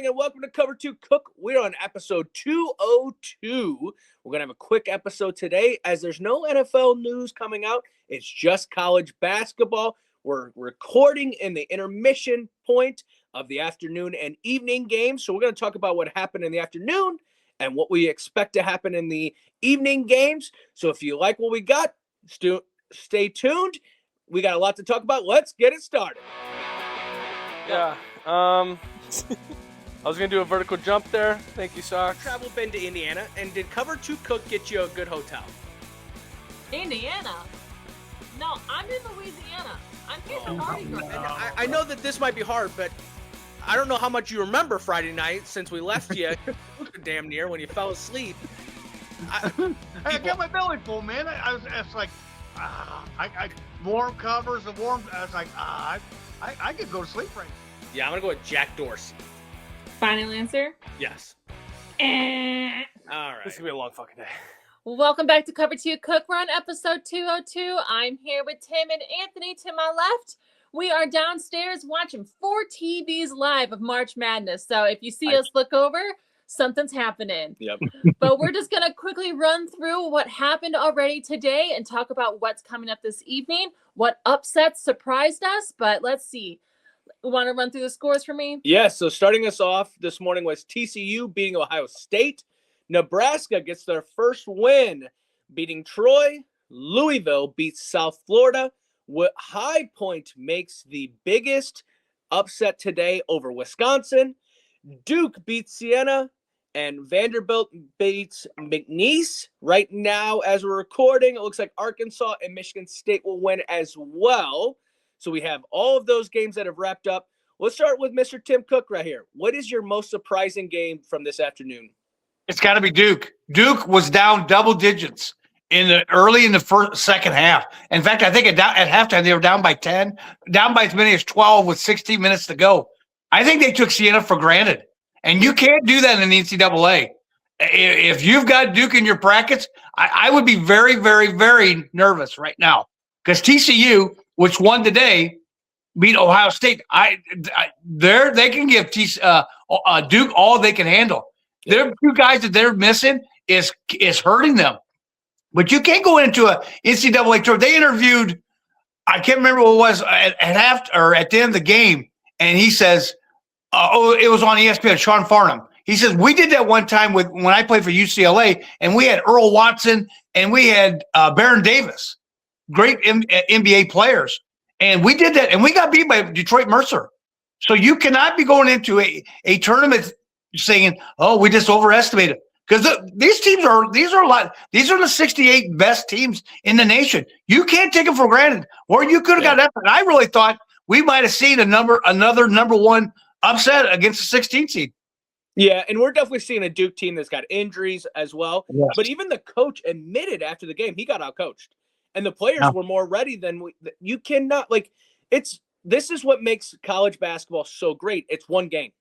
and welcome to Cover 2 Cook. We're on episode 202. We're going to have a quick episode today as there's no NFL news coming out. It's just college basketball. We're recording in the intermission point of the afternoon and evening games. So we're going to talk about what happened in the afternoon and what we expect to happen in the evening games. So if you like what we got, stay tuned. We got a lot to talk about. Let's get it started. Yeah. I was going to do a vertical jump there. Thank you, Socks. Travel been to Indiana, and did Cover 2 Cook get you a good hotel? Indiana? No, I'm in Louisiana. I'm here for Mardi Gras. I know that this might be hard, but I don't know how much you remember Friday night since we left you damn near when you fell asleep. I got my belly full, man. I was like, I warm covers and warm. I was like, I could go to sleep right now. Yeah, I'm going to go with Jack Dorsey. Final answer? Yes. Eh. All right. This is going to be a long fucking day. Welcome back to Cover 2 Cook. We're on episode 202. I'm here with Tim and Anthony to my left. We are downstairs watching 4 TVs live of March Madness. So if you see us look over, something's happening. Yep. But we're just going to quickly run through what happened already today and talk about what's coming up this evening, what upsets surprised us. But let's see. Want to run through the scores for me? Yeah, so starting us off this morning was TCU beating Ohio State. Nebraska gets their first win, beating Troy. Louisville beats South Florida. High Point makes the biggest upset today over Wisconsin. Duke beats Siena, and Vanderbilt beats McNeese. Right now, as we're recording, it looks like Arkansas and Michigan State will win as well. So we have all of those games that have wrapped up. Let's start with Mr. Tim Cook right here. What is your most surprising game from this afternoon? It's got to be Duke. Duke was down double digits early in the second half. In fact, I think at halftime they were down by 10, down by as many as 12 with 16 minutes to go. I think they took Siena for granted, and you can't do that in the NCAA. If you've got Duke in your brackets, I would be very, very, very nervous right now because TCU, which won today, beat Ohio State. They can give Duke all they can handle. Their two guys that they're missing is hurting them. But you can't go into a NCAA tour. They interviewed, I can't remember what it was at the end of the game, and he says, it was on ESPN, Sean Farnham. He says, we did that one time when I played for UCLA, and we had Earl Watson and we had Baron Davis, great NBA players. And we did that, and we got beat by Detroit Mercer. So you cannot be going into a tournament saying, oh, we just overestimated. Because these are the 68 best teams in the nation. You can't take them for granted. Or you could have got that. And I really thought we might have seen another number one upset against the 16 seed. Yeah, and we're definitely seeing a Duke team that's got injuries as well. Yes. But even the coach admitted after the game he got outcoached. And the players were more ready than you cannot this is what makes college basketball so great. It's one game.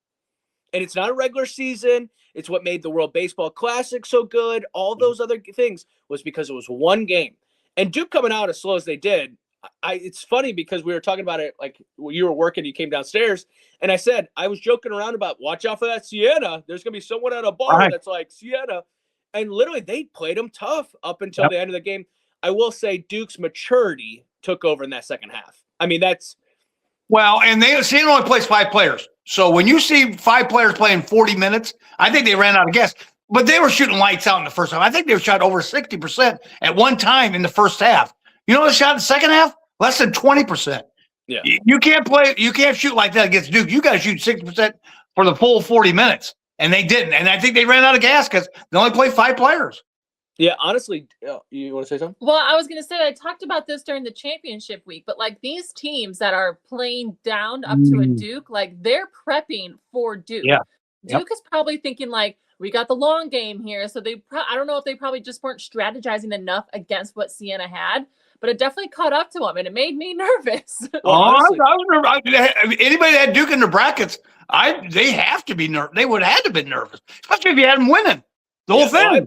And it's not a regular season. It's what made the World Baseball Classic so good. All those other things was because it was one game. And Duke coming out as slow as they did, it's funny because we were talking about it like when you were working, you came downstairs, and I said, I was joking around about watch out for that Siena. There's going to be someone at a bar that's like Siena. And literally they played them tough up until the end of the game. I will say Duke's maturity took over in that second half. I mean, that's – well, and Siena only plays 5 players. So when you see 5 players playing 40 minutes, I think they ran out of gas. But they were shooting lights out in the first half. I think they shot over 60% at one time in the first half. You know what they shot in the second half? Less than 20%. Yeah. You can't shoot like that against Duke. You got to shoot 60% for the full 40 minutes. And they didn't. And I think they ran out of gas because they only played 5 players. Yeah, honestly, you want to say something? Well, I was going to say, I talked about this during the championship week, but like these teams that are playing down up to a Duke, like they're prepping for Duke. Yeah. Duke is probably thinking like, we got the long game here. So I don't know if they probably just weren't strategizing enough against what Siena had, but it definitely caught up to them and it made me nervous. I was nervous. Anybody that had Duke in their brackets, they have to be nervous. They would have had to be nervous, especially if you had them winning the whole thing.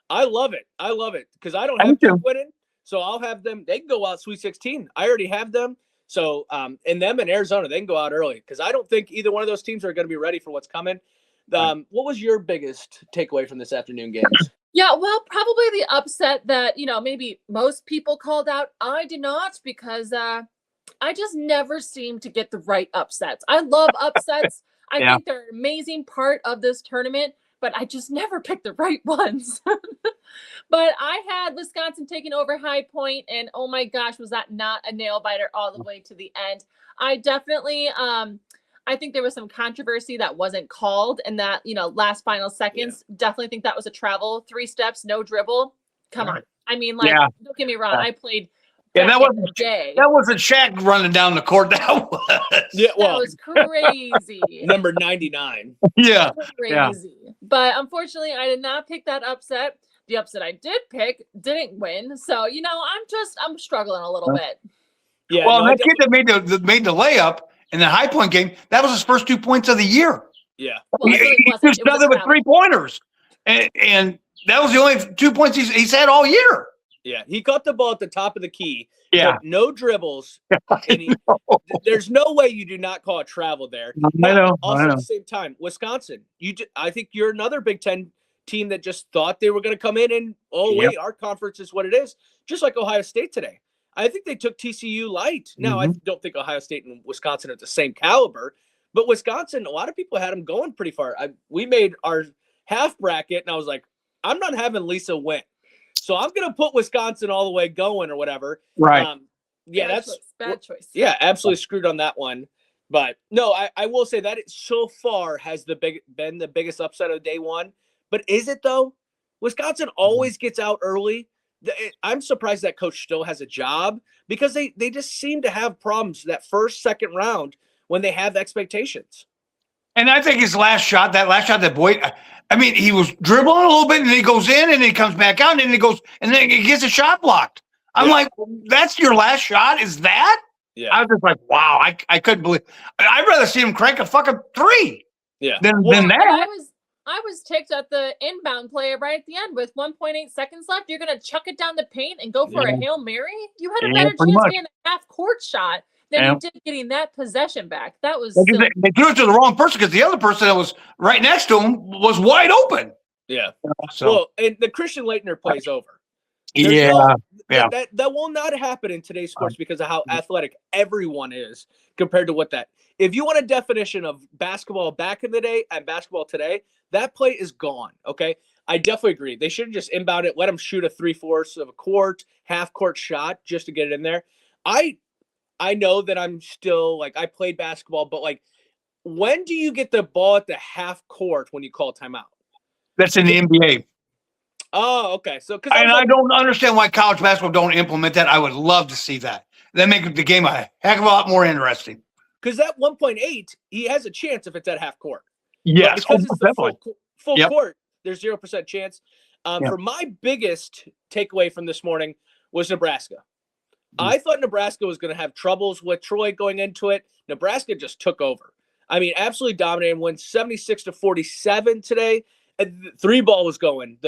I love it. I love it because I don't have them winning, so I'll have them. They can go out Sweet 16. I already have them. So, and them in Arizona, they can go out early because I don't think either one of those teams are going to be ready for what's coming. What was your biggest takeaway from this afternoon games? Yeah, well, probably the upset that, maybe most people called out. I did not, because I just never seem to get the right upsets. I love upsets. I think they're an amazing part of this tournament, but I just never pick the right ones. But I had Wisconsin taking over High Point, and oh my gosh, was that not a nail biter all the way to the end? I definitely, I think there was some controversy that wasn't called in that, last final seconds. Definitely think that was a travel, 3 steps, no dribble. Come on. I mean, don't get me wrong. I played. Yeah, that wasn't Shaq running down the court. That was. Yeah, well, that was crazy. Number 99. Yeah. Crazy. Yeah. But unfortunately, I did not pick that upset. The upset I did pick didn't win. So, I'm struggling a little bit. Yeah. Well, that kid that made the layup in the High Point game, that was his first 2 points of the year. Yeah. Well, he just nothing but 3-pointers. And that was the only 2 points he's had all year. Yeah. He caught the ball at the top of the key. Yeah. No dribbles. And there's no way you do not call it travel there. I know. Also, at the same time, Wisconsin, I think you're another Big Ten team that just thought they were going to come in and, wait, our conference is what it is. Just like Ohio State today. I think they took TCU light. Now, I don't think Ohio State and Wisconsin are the same caliber, but Wisconsin, a lot of people had them going pretty far. We made our half bracket, and I was like, I'm not having Lisa win. So I'm going to put Wisconsin all the way going or whatever. Right. Bad choice. Yeah, absolutely screwed on that one. But no, I will say that it so far has been the biggest upset of day one. But is it though? Wisconsin always gets out early. I'm surprised that coach still has a job, because they just seem to have problems that first, second round when they have expectations. And I think his last shot, that Boyd, I mean, he was dribbling a little bit, and then he goes in, and then he comes back out, and then he goes, and then he gets a shot blocked. I'm like, that's your last shot? Is that? Yeah. I was just like, wow, I couldn't believe. I'd rather see him crank a fucking 3 than that. I was ticked at the inbound player right at the end with 1.8 seconds left. You're going to chuck it down the paint and go for a Hail Mary? You had a better chance getting a half-court shot than you did getting that possession back. That was silly. They threw it to the wrong person, because the other person that was right next to him was wide open. Yeah. So. Well, and the Christian Leitner play is over. That will not happen in today's sports because of how athletic everyone is compared to what that. If you want a definition of basketball back in the day and basketball today, that play is gone. Okay. I definitely agree. They should just inbound it, let them shoot a 3/4 of a court, half court shot just to get it in there. I know that I'm still I played basketball, but when do you get the ball at the half court when you call timeout? That's in the NBA. Oh, okay. So, I don't understand why college basketball don't implement that. I would love to see that. That make the game a heck of a lot more interesting. Because that 1.8, he has a chance if it's at half court. Yes, because it's the full court, there's 0% chance. For my biggest takeaway from this morning was Nebraska. I thought Nebraska was going to have troubles with Troy going into it. Nebraska just took over. I mean, absolutely dominated. Won 76-47 today. The 3-ball was going.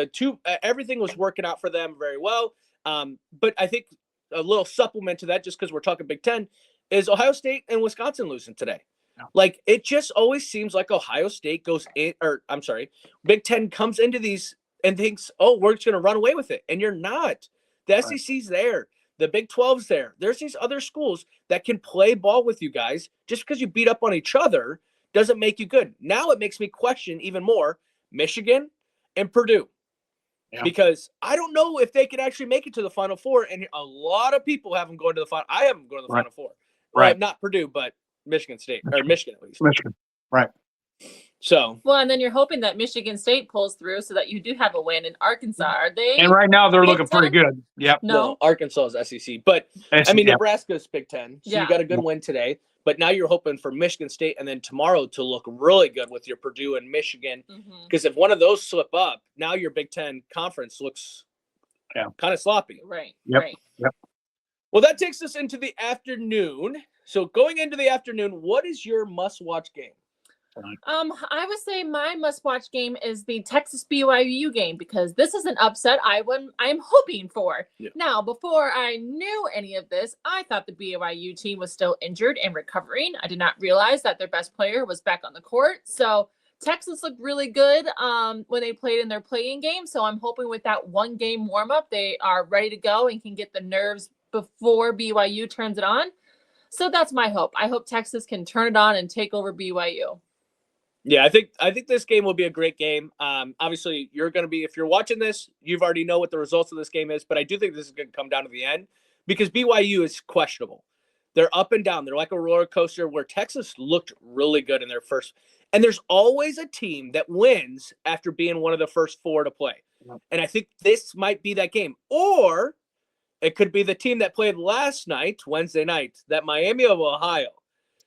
Everything was working out for them very well. But I think a little supplement to that, just because we're talking Big Ten, is Ohio State and Wisconsin losing today. Yeah. It just always seems like Ohio State goes in, or I'm sorry, Big Ten comes into these and thinks, oh, we're just going to run away with it. And you're not. The SEC's there. The Big 12's there. There's these other schools that can play ball with you guys. Just because you beat up on each other doesn't make you good. Now it makes me question even more Michigan and Purdue. Yeah. Because I don't know if they could actually make it to the Final Four. And a lot of people have them going to the Final. I have them going to the Final Four. Right. Not Purdue, but Michigan State. Or Michigan at least. Michigan. Right. So. Well, and then you're hoping that Michigan State pulls through so that you do have a win in Arkansas. Are they? And right now they're looking pretty good. Yep. No. Well, Arkansas is SEC. But, I mean, Nebraska's Big Ten. So you got a good win today. But now you're hoping for Michigan State and then tomorrow to look really good with your Purdue and Michigan. Because if one of those slip up, now your Big Ten conference looks kind of sloppy. Right. Yep. Right. Yep. Well, that takes us into the afternoon. So going into the afternoon, what is your must-watch game? I would say my must-watch game is the Texas BYU game, because this is an upset I am hoping for. Yeah. Now, before I knew any of this, I thought the BYU team was still injured and recovering. I did not realize that their best player was back on the court. So Texas looked really good when they played in their playing game. So I'm hoping with that 1-game warm-up, they are ready to go and can get the nerves before BYU turns it on. So that's my hope. I hope Texas can turn it on and take over BYU. Yeah, I think this game will be a great game. Obviously, you're going to be, if you're watching this, you've already know what the results of this game is, but I do think this is going to come down to the end because BYU is questionable. They're up and down. They're like a roller coaster where Texas looked really good in their first. And there's always a team that wins after being one of the first 4 to play. And I think this might be that game. Or it could be the team that played last night, Wednesday night, that Miami of Ohio.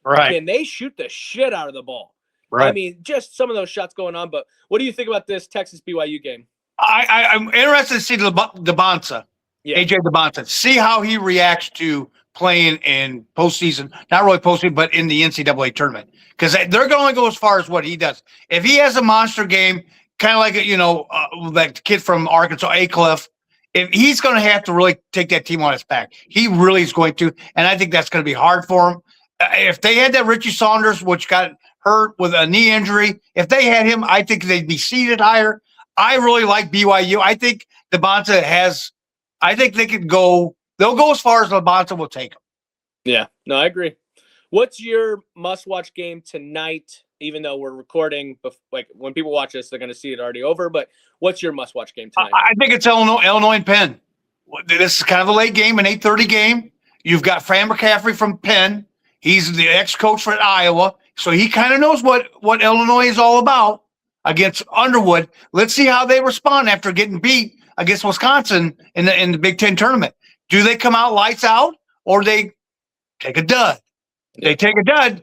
Right. Can they shoot the shit out of the ball? Right. I mean, just some of those shots going on. But what do you think about this Texas BYU game? I'm interested to see DeBonsa, AJ DeBonsa, see how he reacts to playing in postseason, not really postseason, but in the NCAA tournament, because they're going to only go as far as what he does. If he has a monster game, kind of like that kid from Arkansas, Acliff, if he's going to have to really take that team on his back, he really is going to, and I think that's going to be hard for him. If they had that Richie Saunders, which got hurt with a knee injury, if they had him, I think they'd be seated higher. I really like BYU. I think DeBonsa has. I think they could go. They'll go as far as DeBonsa will take them. Yeah, no, I agree. What's your must-watch game tonight? Even though we're recording, like when people watch this, they're going to see it already over. But what's your must-watch game tonight? I think it's Illinois and Penn. This is kind of a late game, an 8:30 game. You've got Fran McCaffrey from Penn. He's the ex-coach for Iowa, so he kind of knows what Illinois is all about against Underwood. Let's see how they respond after getting beat against Wisconsin in the Big Ten tournament. Do they come out lights out, or they take a dud? If they take a dud,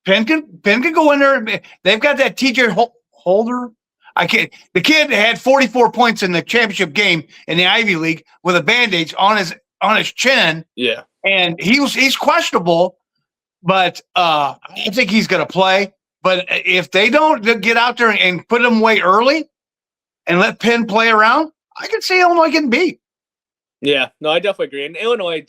Penn can go in there. They've got that TJ Holder. The kid had 44 points in the championship game in the Ivy League with a bandage on his chin. Yeah, and he's questionable. But I think he's going to play. But if they don't get out there and put him away early and let Penn play around, I can see Illinois getting beat. Yeah, no, I definitely agree. And Illinois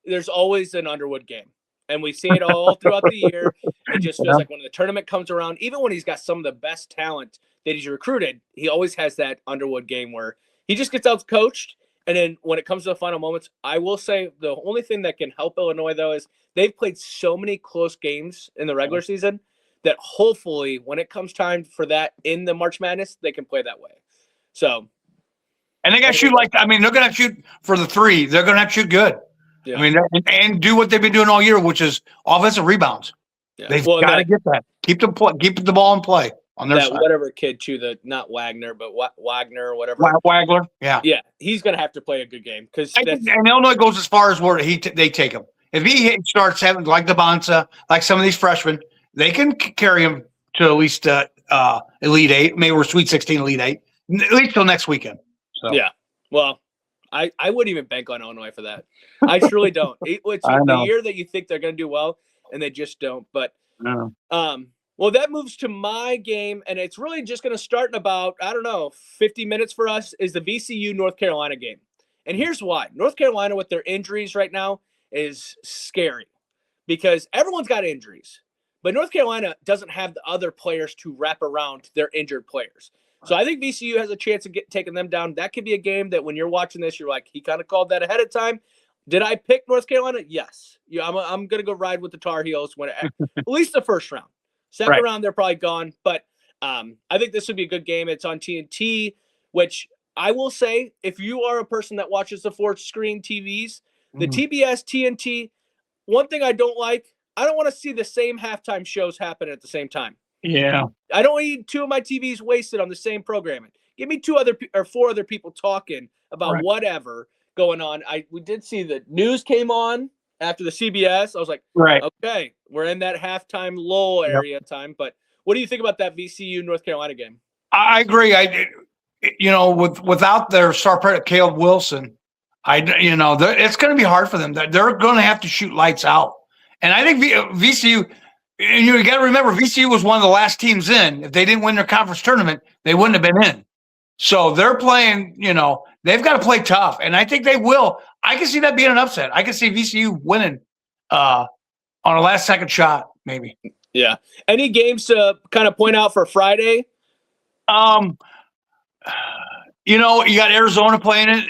there's always an Underwood game. And we see it all throughout the year. It just feels like when the tournament comes around, even when he's got some of the best talent that he's recruited, he always has that Underwood game where he just gets out coached. And then when it comes to the final moments, I will say the only thing that can help Illinois, though, is they've played so many close games in the regular season that hopefully when it comes time for that in the March Madness, they can play that way. So. And they got to shoot they're going to have to shoot for the 3. They're going to have to shoot good. Yeah. I mean, and do what they've been doing all year, which is offensive rebounds. Yeah. They've got to get that. Keep the ball in play on their side. Whatever kid not Wagner, but Wagner or whatever. Wagler, yeah. Yeah, he's going to have to play a good game. And Illinois goes as far as where they take him. If he starts having, like DeBonsa, like some of these freshmen, they can carry him to at least Elite 8, maybe we're Sweet 16, Elite 8, at least till next weekend. So. Yeah, well, I wouldn't even bank on Illinois for that. I truly don't. It's the year that you think they're going to do well, and they just don't. But well, that moves to my game, and it's really just going to start in about 50 minutes for us. Is the VCU North Carolina game, and here's why: North Carolina with their injuries right now is scary because everyone's got injuries, but North Carolina doesn't have the other players to wrap around their injured players. So I think VCU has a chance of taking them down. That could be a game that when you're watching this, you're like, he kind of called that ahead of time. Did I pick North Carolina? Yes. Yeah, I'm going to go ride with the Tar Heels at least the first round. Second round, they're probably gone. But I think this would be a good game. It's on TNT, which I will say, if you are a person that watches the 4-screen TVs, the TBS, TNT, one thing I don't like, I don't want to see the same halftime shows happen at the same time. Yeah. I don't need 2 of my TVs wasted on the same programming. Give me 4 other people talking about whatever going on. We did see the news came on after the CBS. I was like, okay, we're in that halftime lull area time. But what do you think about that VCU North Carolina game? I agree. Without their star player Caleb Wilson, it's going to be hard for them. They're going to have to shoot lights out. And I think VCU. And you got to remember, VCU was one of the last teams in. If they didn't win their conference tournament, they wouldn't have been in. So they're playing, they've got to play tough. And I think they will. I can see that being an upset. I can see VCU winning on a last-second shot, maybe. Yeah. Any games to kind of point out for Friday? You got Arizona playing it.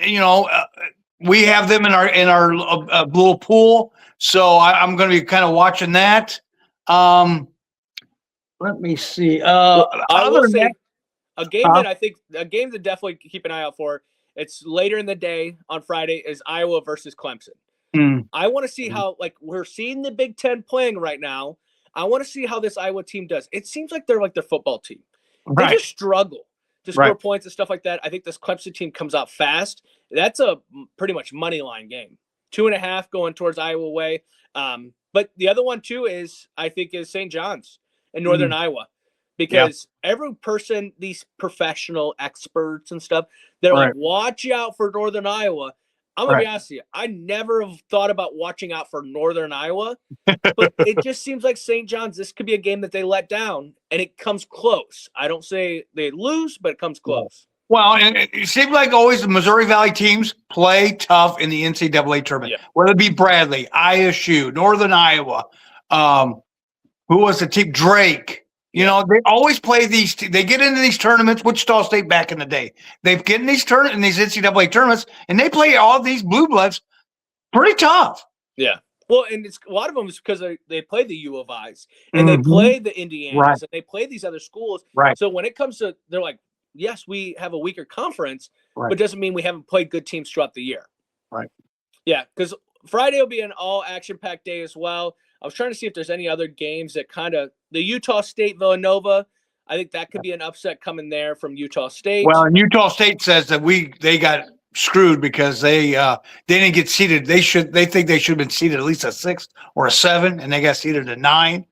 We have them in our little pool, so I'm going to be kind of watching that. Let me see. I will say a game to definitely keep an eye out for. It's later in the day on Friday is Iowa versus Clemson. I want to see how, like, we're seeing the Big Ten playing right now. I want to see how this Iowa team does. It seems like they're like their football team. They just struggle to score points and stuff like that. I think this Clemson team comes out fast. That's a pretty much money line game. 2.5 going towards Iowa way. But the other one too is St. John's in Northern Iowa, because every person, these professional experts and stuff, they're like, watch out for Northern Iowa. I'm gonna be honest with you. I never have thought about watching out for Northern Iowa, but it just seems like St. John's, this could be a game that they let down, and it comes close. I don't say they lose, but it comes close. Well, and it seems like always the Missouri Valley teams play tough in the NCAA tournament, whether it be Bradley, ISU, Northern Iowa. Who was the team? Drake. They always play these. They get into these tournaments. Wichita State back in the day, they get in these these NCAA tournaments, and they play all these blue bloods pretty tough. Yeah. Well, and it's a lot of them is because they play the U of I's and they play the Indianas and they play these other schools. Right. So when it comes to, they're like, yes, we have a weaker conference, but it doesn't mean we haven't played good teams throughout the year. Right. Yeah, because Friday will be an all action-packed day as well. I was trying to see if there's any other games that kind of the Utah State Villanova. I think that could be an upset coming there from Utah State. Well, and Utah State says that they got screwed because they didn't get seeded. They think they should have been seeded at least a 6 or a 7, and they got seeded at 9.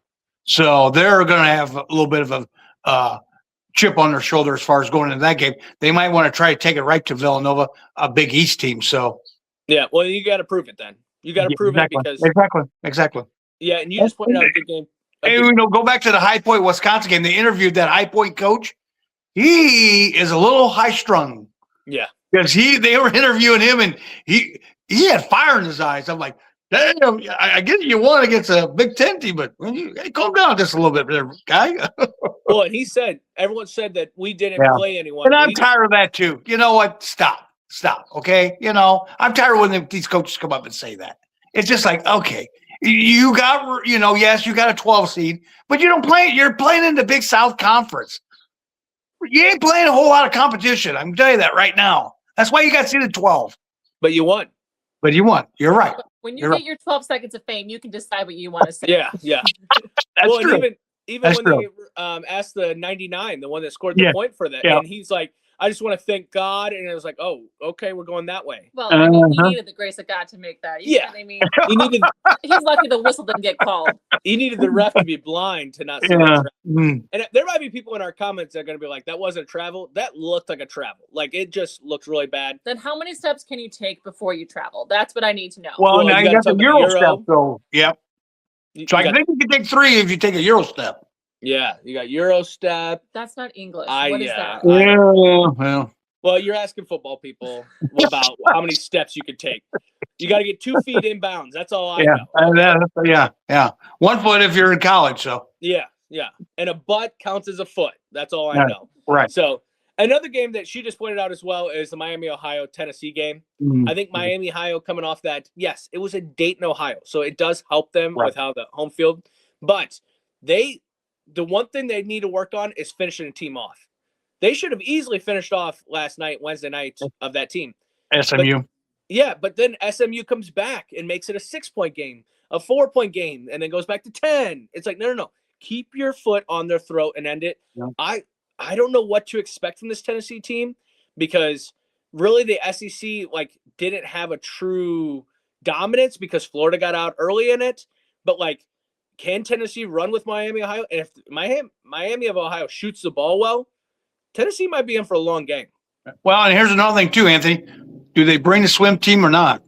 So they're going to have a little bit of a chip on their shoulder as far as going into that game. They might want to try to take it right to Villanova, a Big East team. So yeah, well, you got to prove it then. You got to prove it because exactly. Yeah, and you just pointed out a good game. Hey, go back to the High Point, Wisconsin game. They interviewed that High Point coach. He is a little high strung. Yeah, because they were interviewing him, and he had fire in his eyes. I'm like, damn, I get you won against a Big Ten team, but hey, calm down just a little bit there, guy. Well, and everyone said that we didn't play anyone. And I'm tired of that too. You know what? Stop. Okay. I'm tired when these coaches come up and say that. It's just like, okay. You got, yes, you got a 12 seed, but you don't play. You're playing in the Big South Conference. You ain't playing a whole lot of competition. I'm telling you that right now. That's why you got seeded 12. But you won. You're right. When you get your 12 seconds of fame, you can decide what you want to say. Yeah. That's true. And even when they asked the 99, the one that scored the point for that, and he's like, I just want to thank God. And it was like, oh, okay, we're going that way. Well, I mean, he needed the grace of God to make that. You know what I mean? He's lucky the whistle didn't get called. He needed the ref to be blind to not see that travel. And there might be people in our comments that are going to be like, that wasn't a travel. That looked like a travel. Like, it just looks really bad. Then how many steps can you take before you travel? That's what I need to know. Well now you got the Euro step. So, yep. So I think you can take 3 if you take a Euro step. Yeah, you got Euro step. That's not English. What is that? Well, you're asking football people about how many steps you could take. You got to get 2 feet inbounds. That's all I know. Yeah. 1 foot if you're in college. So yeah. And a butt counts as a foot. That's all I know. Right. So another game that she just pointed out as well is the Miami, Ohio, Tennessee game. I think Miami, Ohio coming off that. Yes, it was a Dayton, Ohio. So it does help them with how the home field. But the one thing they need to work on is finishing a team off. They should have easily finished off Wednesday night of that team. SMU. But then SMU comes back and makes it a 6-point game, a 4-point game, and then goes back to 10. It's like, no. Keep your foot on their throat and end it. Yeah. I don't know what to expect from this Tennessee team because really the SEC didn't have a true dominance because Florida got out early in it. But can Tennessee run with Miami, Ohio? And if Miami of Ohio shoots the ball well, Tennessee might be in for a long game. Well, and here's another thing too, Anthony. Do they bring the swim team or not?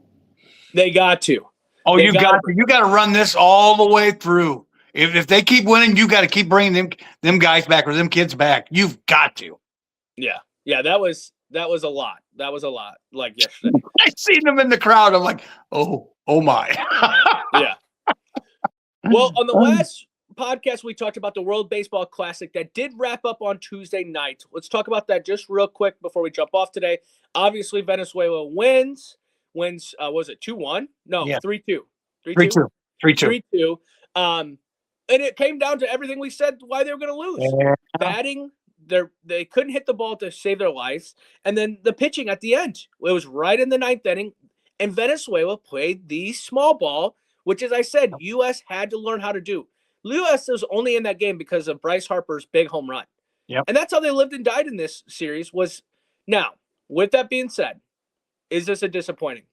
They got to. Oh, you got to run this all the way through. If they keep winning, you got to keep bringing them guys back or them kids back. You've got to. Yeah. That was a lot. That was a lot. Like yesterday, I seen them in the crowd. I'm like, oh my. Yeah. Well, on the last podcast, we talked about the World Baseball Classic that did wrap up on Tuesday night. Let's talk about that just real quick before we jump off today. Obviously, Venezuela wins, was it 2-1? No, Yeah. 3-2. 3-2. 3-2. 3-2. And it came down to everything we said why they were going to lose. Yeah. Batting, they couldn't hit the ball to save their lives. And then the pitching at the end, it was right in the ninth inning. And Venezuela played the small ball, which, as I said, U.S. had to learn how to do. U.S. was only in that game because of Bryce Harper's big home run. Yep. And that's how they lived and died in this series was. Now, with that being said, is this a disappointing?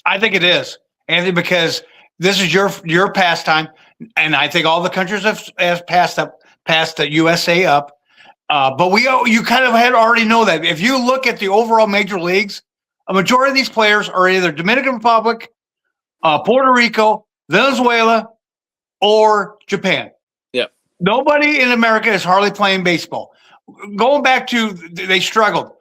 I think it is, Anthony, because this is your pastime, and I think all the countries have passed the USA up. But you kind of had already know that. If you look at the overall major leagues, a majority of these players are either Dominican Republic, Puerto Rico, Venezuela, or Japan. Yep. Nobody in America is hardly playing baseball. Going back to they struggled.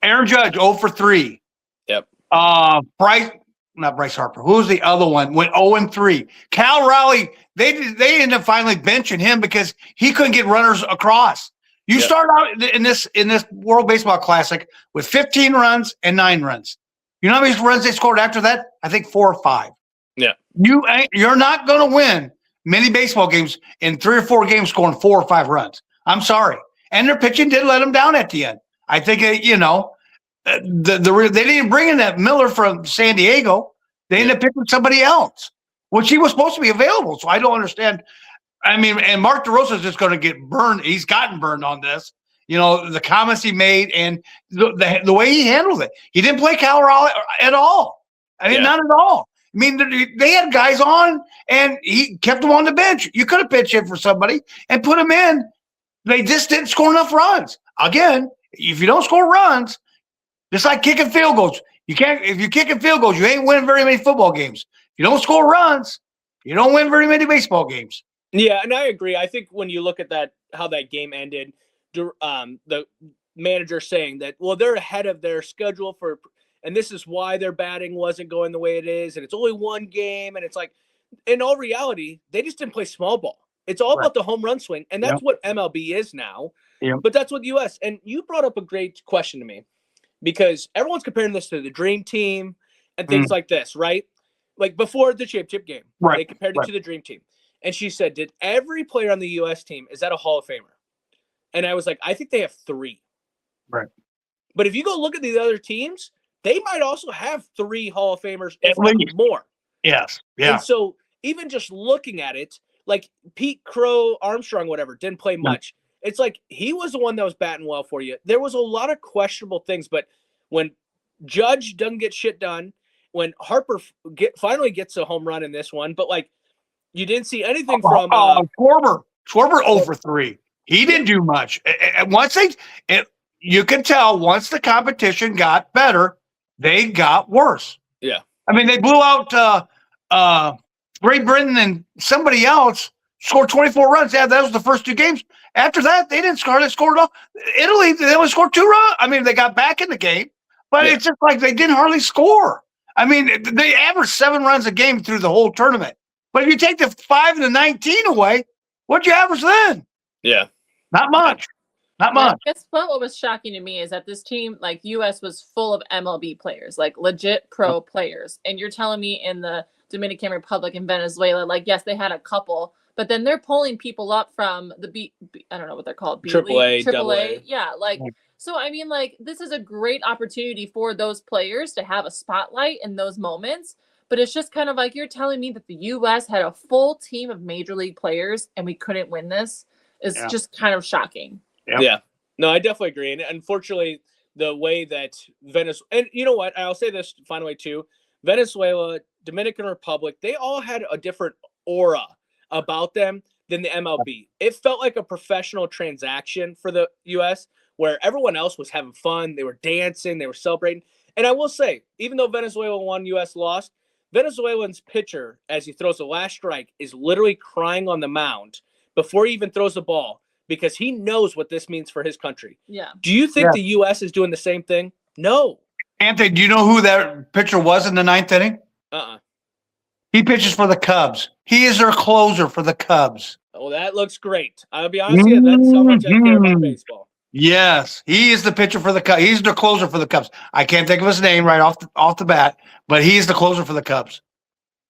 Aaron Judge 0 for 3. Yep. Not Bryce Harper. Who was the other one? Went 0-3. Cal Raleigh, they ended up finally benching him because he couldn't get runners across. You start out in this World Baseball Classic with 15 runs and 9 runs. You know how many runs they scored after that? I think 4 or 5. Yeah. You're not going to win many baseball games in 3 or 4 games scoring 4 or 5 runs. I'm sorry. And their pitching did let them down at the end. I think they didn't bring in that Miller from San Diego. They ended up picking somebody else, which he was supposed to be available. So I don't understand. I mean, and Mark DeRosa is just going to get burned. He's gotten burned on this. The comments he made and the way he handled it. He didn't play Cal Raleigh at all. I mean, not at all. I mean, they had guys on, and he kept them on the bench. You could have pitched in for somebody and put them in. They just didn't score enough runs. Again, if you don't score runs, just like kicking field goals, you can't. If you're kicking field goals, you ain't winning very many football games. If you don't score runs, you don't win very many baseball games. Yeah, and I agree. I think when you look at how that game ended, the manager saying that, well, they're ahead of their schedule and this is why their batting wasn't going the way it is, and it's only one game, and it's like, in all reality, they just didn't play small ball. It's all about the home run swing, and that's what MLB is now. Yep. But that's what U.S. And you brought up a great question to me, because everyone's comparing this to the Dream Team and things like this, right? Like before the championship game, they compared it to the Dream Team. And she said, did every player on the U.S. team, is that a Hall of Famer? And I was like, I think they have 3. Right. But if you go look at the other teams, they might also have 3 Hall of Famers, if not more. Yes. Yeah. And so even just looking at it, like Pete Crow, Armstrong, whatever, didn't play much. It's like he was the one that was batting well for you. There was a lot of questionable things, but when Judge doesn't get shit done, when Harper finally gets a home run in this one, but like you didn't see anything from Schwarber 0 for 3. He didn't do much. And you can tell once the competition got better, they got worse. Yeah. I mean, they blew out Ray Britton and somebody else scored 24 runs. Yeah, that was the first 2 games. After that, they didn't score. They scored all. Italy, they only scored 2 runs. I mean, they got back in the game, but it's just like they didn't hardly score. I mean, they averaged 7 runs a game through the whole tournament. But if you take the 5 and the 19 away, what'd you average then? Yeah. Not much. Not much. I guess what was shocking to me is that this team, like U.S., was full of MLB players, like legit pro players. And you're telling me in the Dominican Republic and Venezuela, like, yes, they had a couple, but then they're pulling people up from the I don't know what they're called. AAA. Yeah. Like, so I mean, like, this is a great opportunity for those players to have a spotlight in those moments. But it's just kind of like you're telling me that the U.S. had a full team of major league players and we couldn't win this. It's just kind of shocking. Yep. Yeah. No, I definitely agree. And unfortunately, the way that Venezuela, and you know what, I'll say this finally too, Venezuela, Dominican Republic, they all had a different aura about them than the MLB. It felt like a professional transaction for the U.S. where everyone else was having fun. They were dancing, they were celebrating. And I will say, even though Venezuela won, U.S. lost, Venezuelan's pitcher, as he throws the last strike, is literally crying on the mound before he even throws the ball because he knows what this means for his country. Yeah. Do you think the U.S. is doing the same thing? No. Anthony, do you know who that pitcher was in the 9th inning? He pitches for the Cubs. He is their closer for the Cubs. Oh, that looks great. I'll be honest with you, that's how much I care about baseball. Yes, he is the pitcher for the Cubs. He's the closer for the Cubs. I can't think of his name right off the bat, but he's the closer for the Cubs.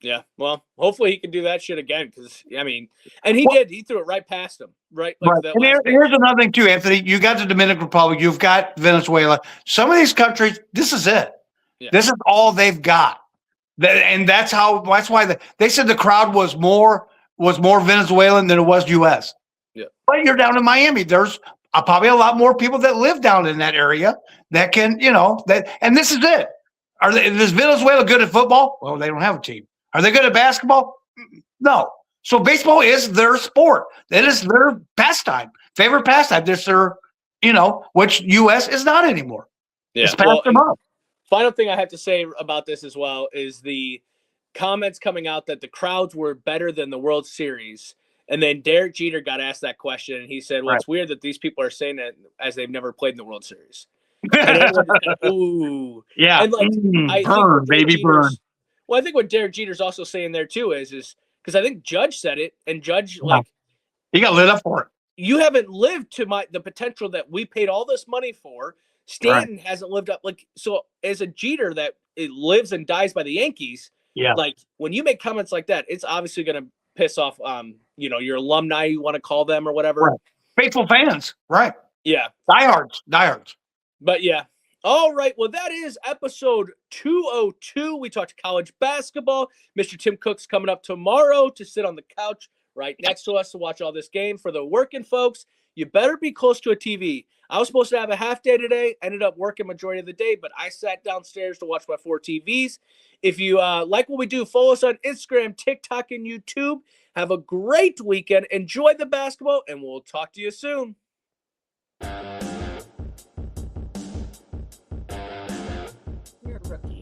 Yeah, well, hopefully he can do that shit again because, I mean, and he did. He threw it right past him, right? Like that And here's another thing, too, Anthony. You got the Dominican Republic. You've got Venezuela. Some of these countries, this is it. Yeah. This is all they've got. And that's why they said the crowd was more Venezuelan than it was U.S. Yeah. But you're down in Miami. There's probably a lot more people that live down in that area that can, and this is it. Is Venezuela good at football? Well, they don't have a team. Are they good at basketball? No. So baseball is their sport. That is their pastime, favorite pastime. This their, which U.S. is not anymore. Yeah. It's passed them up. Final thing I have to say about this as well is the comments coming out that the crowds were better than the World Series. And then Derek Jeter got asked that question, and he said, well, it's weird that these people are saying that as they've never played in the World Series. And everyone just kind of, ooh. Yeah. And like, burn, baby, burn. Well, I think what Derek Jeter's also saying there, too, is because I think Judge said it, and Judge, he got lit up for it. You haven't lived to the potential that we paid all this money for. Stanton hasn't lived up. So as a Jeter that it lives and dies by the Yankees, when you make comments like that, it's obviously going to piss off, your alumni, you want to call them or whatever. Right. Faithful fans. Right. Yeah. Diehards. But yeah. All right. Well, that is episode 202. We talked college basketball. Mr. Tim Cook's coming up tomorrow to sit on the couch right next to us to watch all this game. For the working folks, you better be close to a TV. I was supposed to have a half day today, ended up working majority of the day, but I sat downstairs to watch my 4 TVs. If you like what we do, follow us on Instagram, TikTok, and YouTube. Have a great weekend. Enjoy the basketball, and we'll talk to you soon. You're a rookie.